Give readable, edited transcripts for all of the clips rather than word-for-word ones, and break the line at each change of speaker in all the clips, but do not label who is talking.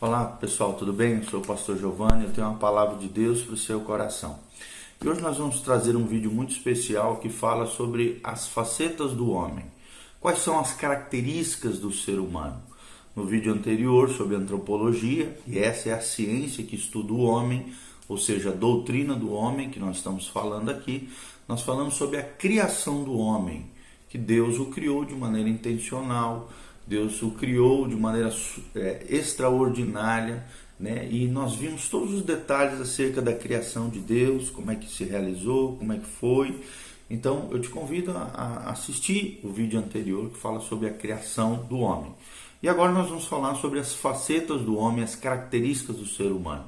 Olá pessoal, tudo bem? Eu sou o pastor Giovanni, eu tenho uma palavra de Deus para o seu coração. E hoje nós vamos trazer um vídeo muito especial que fala sobre as facetas do homem. Quais são as características do ser humano? No vídeo anterior sobre antropologia, e essa é a ciência que estuda o homem, ou seja, a doutrina do homem que nós estamos falando aqui, nós falamos sobre a criação do homem, que Deus o criou de maneira intencional, Deus o criou de maneira extraordinária, né? E nós vimos todos os detalhes acerca da criação de Deus, como é que se realizou, como é que foi. Então eu te convido a assistir o vídeo anterior que fala sobre a criação do homem. E agora nós vamos falar sobre as facetas do homem, as características do ser humano.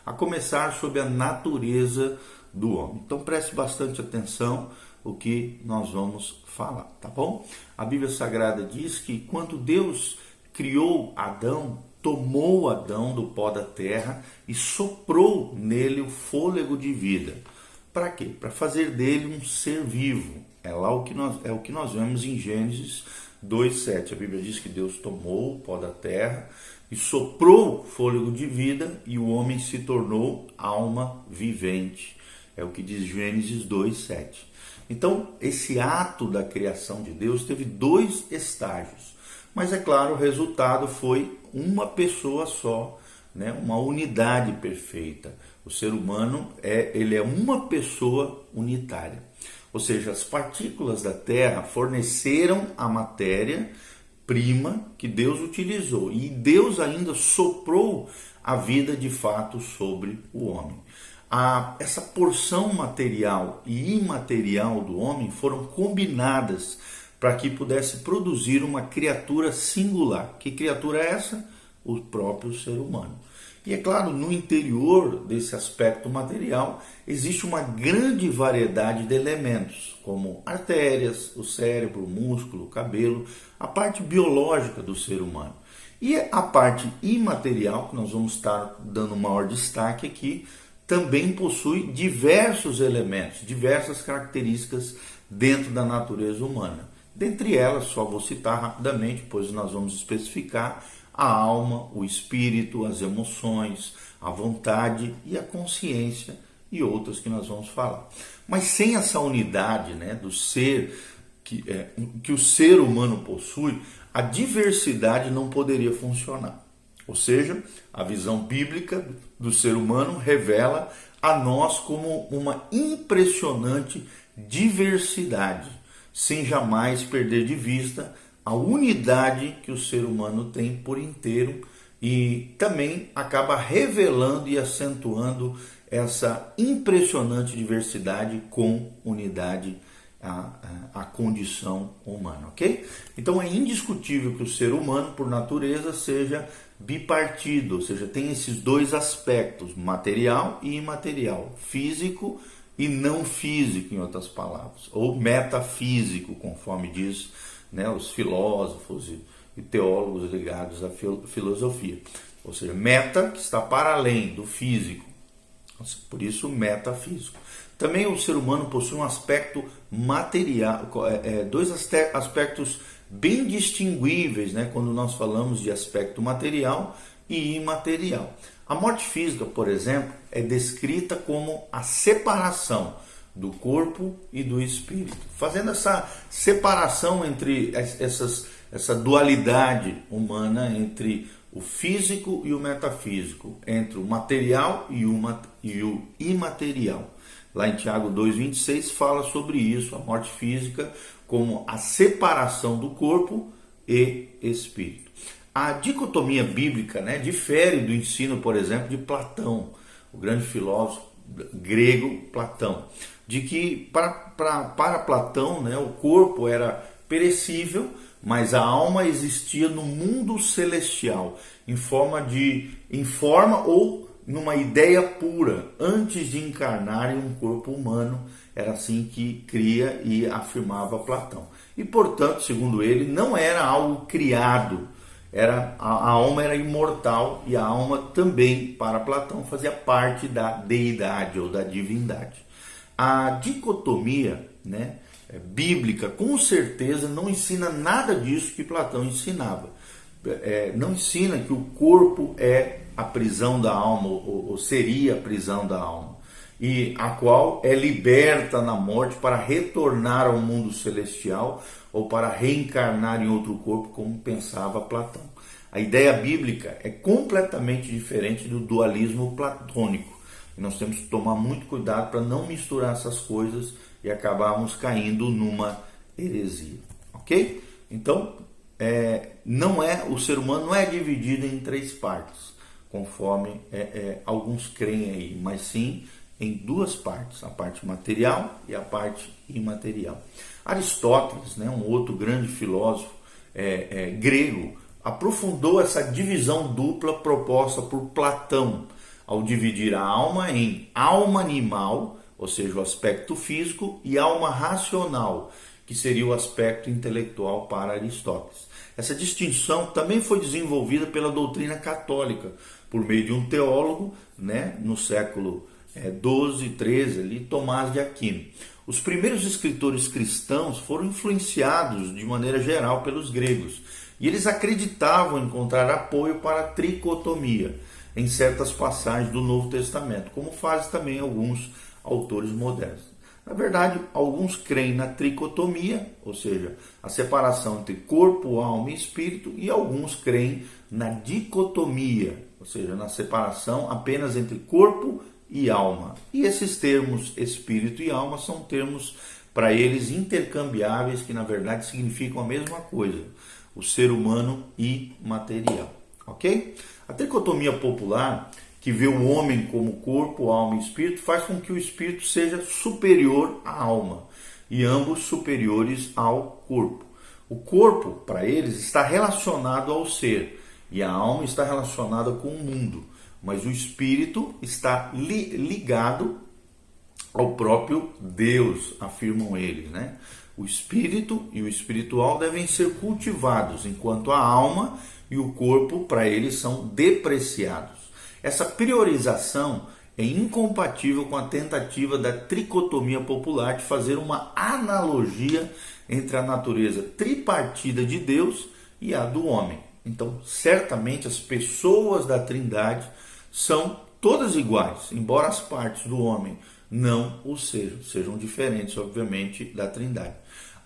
A começar sobre a natureza do homem. Então preste bastante atenção o que nós vamos falar, tá bom? A Bíblia Sagrada diz que quando Deus criou Adão, tomou Adão do pó da terra e soprou nele o fôlego de vida. Para quê? Para fazer dele um ser vivo. É o que nós vemos em Gênesis 2:7. A Bíblia diz que Deus tomou o pó da terra e soprou fôlego de vida e o homem se tornou alma vivente. É o que diz Gênesis 2:7. Então, esse ato da criação de Deus teve dois estágios. Mas, é claro, o resultado foi uma pessoa só, né? Uma unidade perfeita. O ser humano ele é uma pessoa unitária. Ou seja, as partículas da Terra forneceram a matéria-prima que Deus utilizou. E Deus ainda soprou a vida de fato sobre o homem. Essa porção material e imaterial do homem foram combinadas para que pudesse produzir uma criatura singular. Que criatura é essa? O próprio ser humano. E é claro, no interior desse aspecto material existe uma grande variedade de elementos, como artérias, o cérebro, o músculo, o cabelo, a parte biológica do ser humano. E a parte imaterial, que nós vamos estar dando maior destaque aqui, também possui diversos elementos, diversas características dentro da natureza humana. Dentre elas, só vou citar rapidamente, pois nós vamos especificar a alma, o espírito, as emoções, a vontade e a consciência e outras que nós vamos falar. Mas sem essa unidade, né, do ser que o ser humano possui, a diversidade não poderia funcionar. Ou seja, a visão bíblica do ser humano revela a nós como uma impressionante diversidade, sem jamais perder de vista a unidade que o ser humano tem por inteiro e também acaba revelando e acentuando essa impressionante diversidade com unidade a condição humana, ok? Então é indiscutível que o ser humano, por natureza, seja bipartido, ou seja, tem esses dois aspectos, material e imaterial, físico e não físico, em outras palavras, ou metafísico, conforme diz, né, os filósofos e teólogos ligados à filosofia. Ou seja, meta, que está para além do físico, por isso metafísico. Também o ser humano possui um aspecto material, dois aspectos bem distinguíveis, né, quando nós falamos de aspecto material e imaterial. A morte física, por exemplo, é descrita como a separação do corpo e do espírito, fazendo essa separação entre essa dualidade humana entre o físico e o metafísico, entre o material e o imaterial. Lá em Tiago 2,26 fala sobre isso, a morte física como a separação do corpo e espírito. A dicotomia bíblica, né, difere do ensino, por exemplo, de Platão, o grande filósofo grego Platão, de que para Platão, né, o corpo era perecível, mas a alma existia no mundo celestial, em forma ou numa ideia pura, antes de encarnar em um corpo humano. Era assim que cria e afirmava Platão. E, portanto, segundo ele, não era algo criado, a alma era imortal e a alma também, para Platão, fazia parte da deidade ou da divindade. A dicotomia, né, bíblica, com certeza, não ensina nada disso que Platão ensinava. Não ensina que o corpo é a prisão da alma, ou seria a prisão da alma, e a qual é liberta na morte para retornar ao mundo celestial ou para reencarnar em outro corpo, como pensava Platão. A ideia bíblica é completamente diferente do dualismo platônico. E nós temos que tomar muito cuidado para não misturar essas coisas e acabarmos caindo numa heresia. Ok? Então, o ser humano não é dividido em três partes, conforme alguns creem aí, mas sim em duas partes, a parte material e a parte imaterial. Aristóteles, né, um outro grande filósofo grego, aprofundou essa divisão dupla proposta por Platão, ao dividir a alma em alma animal, ou seja, o aspecto físico, e alma racional, que seria o aspecto intelectual para Aristóteles. Essa distinção também foi desenvolvida pela doutrina católica, por meio de um teólogo, né, no século 12, 13, ali, Tomás de Aquino. Os primeiros escritores cristãos foram influenciados de maneira geral pelos gregos, e eles acreditavam encontrar apoio para a tricotomia em certas passagens do Novo Testamento, como fazem também alguns autores modernos. Na verdade, alguns creem na tricotomia, ou seja, a separação entre corpo, alma e espírito, e alguns creem na dicotomia, ou seja, na separação apenas entre corpo e alma. E esses termos, espírito e alma, são termos para eles intercambiáveis, que na verdade significam a mesma coisa, o ser humano imaterial. Ok? A tricotomia popular, que vê o homem como corpo, alma e espírito, faz com que o espírito seja superior à alma e ambos superiores ao corpo. O corpo, para eles, está relacionado ao ser e a alma está relacionada com o mundo, mas o espírito está ligado ao próprio Deus, afirmam eles, né? O espírito e o espiritual devem ser cultivados, enquanto a alma e o corpo, para eles, são depreciados. Essa priorização é incompatível com a tentativa da tricotomia popular de fazer uma analogia entre a natureza tripartida de Deus e a do homem. Então, certamente, as pessoas da Trindade são todas iguais, embora as partes do homem não o sejam diferentes, obviamente, da Trindade.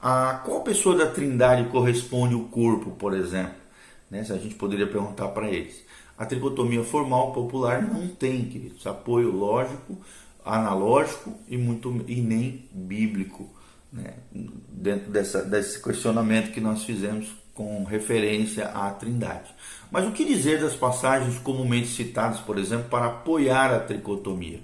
A qual pessoa da Trindade corresponde o corpo, por exemplo? Né? Se a gente poderia perguntar para eles. A tricotomia formal popular não tem, queridos, apoio lógico, analógico e nem bíblico, né? Dentro desse questionamento que nós fizemos com referência à Trindade. Mas o que dizer das passagens comumente citadas, por exemplo, para apoiar a tricotomia?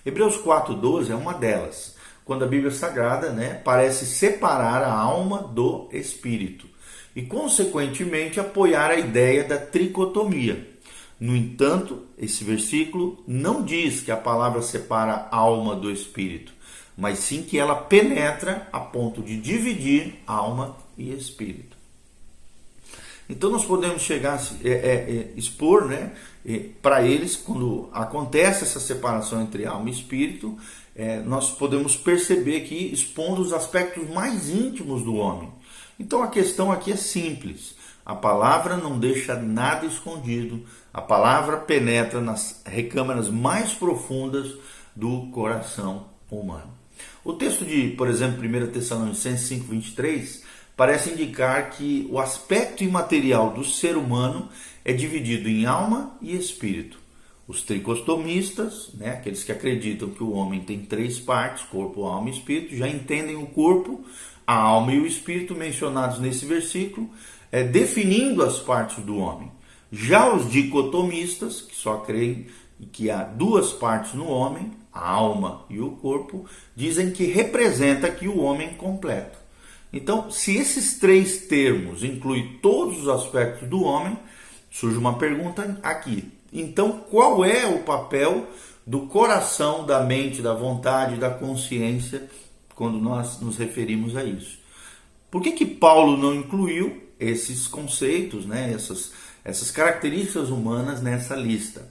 Hebreus 4,12 é uma delas, quando a Bíblia Sagrada, né, parece separar a alma do espírito e, consequentemente, apoiar a ideia da tricotomia. No entanto, esse versículo não diz que a palavra separa a alma do espírito, mas sim que ela penetra a ponto de dividir alma e espírito. Então nós podemos chegar a expor, né, para eles, quando acontece essa separação entre alma e espírito, nós podemos perceber aqui, expondo os aspectos mais íntimos do homem. Então a questão aqui é simples. A palavra não deixa nada escondido. A palavra penetra nas recâmaras mais profundas do coração humano. O texto de, por exemplo, 1 Tessalonicenses 5,23 parece indicar que o aspecto imaterial do ser humano é dividido em alma e espírito. Os tricotomistas, né, aqueles que acreditam que o homem tem três partes, corpo, alma e espírito, já entendem o corpo, a alma e o espírito mencionados nesse versículo, definindo as partes do homem. Já os dicotomistas, que só creem que há duas partes no homem, a alma e o corpo, dizem que representa aqui o homem completo. Então, se esses três termos incluem todos os aspectos do homem, surge uma pergunta aqui. Então, qual é o papel do coração, da mente, da vontade, da consciência, quando nós nos referimos a isso? Por que Paulo não incluiu esses conceitos, né, essas características humanas nessa lista?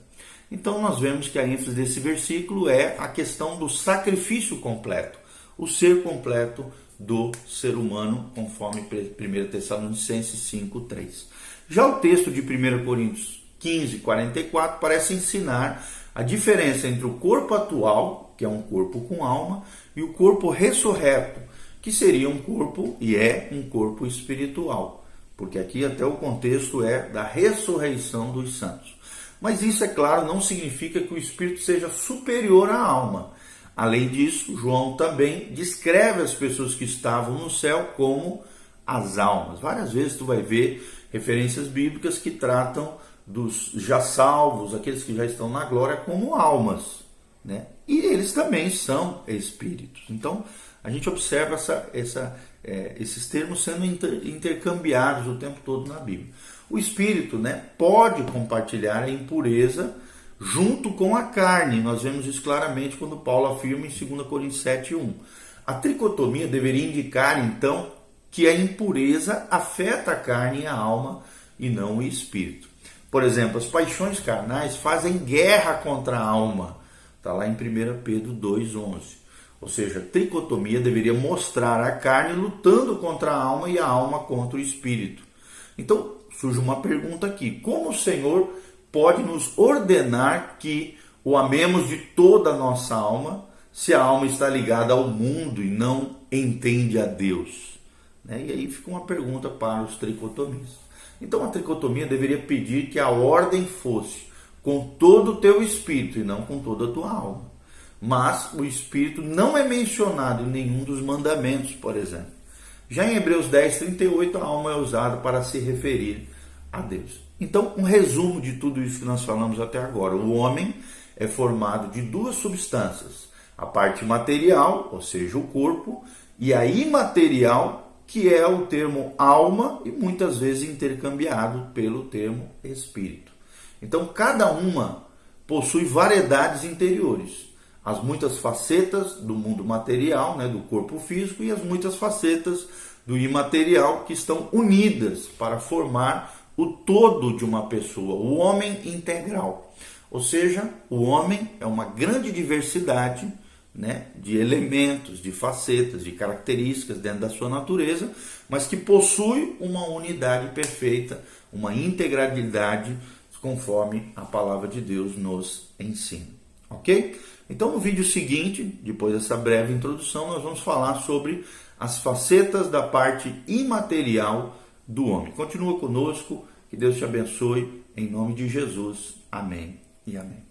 Então, nós vemos que a ênfase desse versículo é a questão do sacrifício completo, o ser completo do ser humano, conforme 1 Tessalonicenses 5,3. Já o texto de 1 Coríntios 15:44 parece ensinar a diferença entre o corpo atual, que é um corpo com alma, e o corpo ressurreto, que seria um corpo e é um corpo espiritual. Porque aqui até o contexto é da ressurreição dos santos. Mas isso, é claro, não significa que o espírito seja superior à alma. Além disso, João também descreve as pessoas que estavam no céu como as almas. Várias vezes tu vai ver referências bíblicas que tratam dos já salvos, aqueles que já estão na glória, como almas, né? E eles também são espíritos. Então, a gente observa esses termos sendo intercambiados o tempo todo na Bíblia. O espírito, né, pode compartilhar a impureza junto com a carne. Nós vemos isso claramente quando Paulo afirma em 2 Coríntios 7:1. A tricotomia deveria indicar, então, que a impureza afeta a carne e a alma e não o espírito. Por exemplo, as paixões carnais fazem guerra contra a alma. Está lá em 1 Pedro 2:11. Ou seja, a tricotomia deveria mostrar a carne lutando contra a alma e a alma contra o espírito. Então, surge uma pergunta aqui. Como o Senhor pode nos ordenar que o amemos de toda a nossa alma, se a alma está ligada ao mundo e não entende a Deus? E aí fica uma pergunta para os tricotomistas. Então, a tricotomia deveria pedir que a ordem fosse com todo o teu espírito e não com toda a tua alma. Mas o espírito não é mencionado em nenhum dos mandamentos, por exemplo. Já em Hebreus 10:38, a alma é usada para se referir a Deus. Então, um resumo de tudo isso que nós falamos até agora. O homem é formado de duas substâncias. A parte material, ou seja, o corpo, e a imaterial, que é o termo alma e muitas vezes intercambiado pelo termo espírito. Então, cada uma possui variedades interiores. As muitas facetas do mundo material, do corpo físico, e as muitas facetas do imaterial que estão unidas para formar o todo de uma pessoa, o homem integral. Ou seja, o homem é uma grande diversidade, de elementos, de facetas, de características dentro da sua natureza, mas que possui uma unidade perfeita, uma integralidade, conforme a palavra de Deus nos ensina. Ok? Então, no vídeo seguinte, depois dessa breve introdução, nós vamos falar sobre as facetas da parte imaterial do homem. Continua conosco, que Deus te abençoe, em nome de Jesus. Amém e amém.